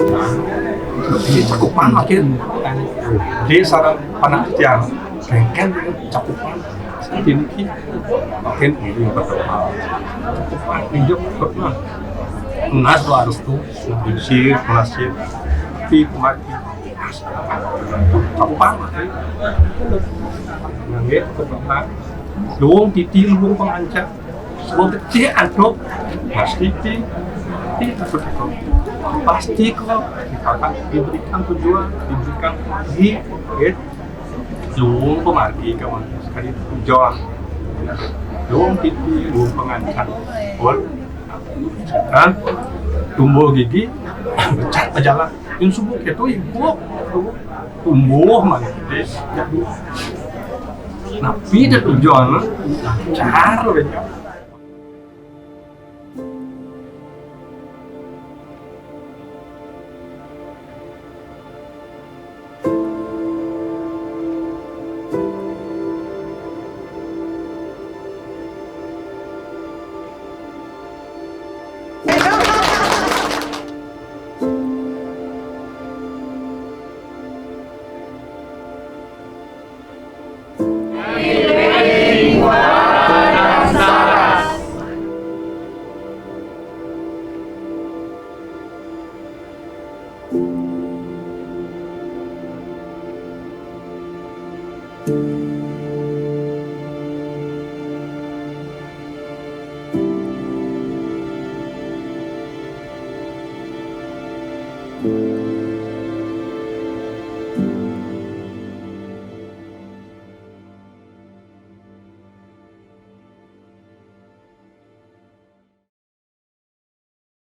Jadi cakupan makin di sarang panak tiang bengkel cakupan ini makin ini berdoa cakupan pinjam pernah nas doa harus tuh disir nasib tapi mati cakupan nangis kebetulan luang titi luang pengancam sebelum kecil aduk mas titi pasti kok akan diberikan tujuan, diberikan lagi, luang pemargi kawan sekali tujuan, luang titi, luang pengancam, kan tumbuh gigi, becat berjalan, yang subuh itu ibu tumbuh mana deh, jadi, nabi itu tujuan, lancar betul. Thank you.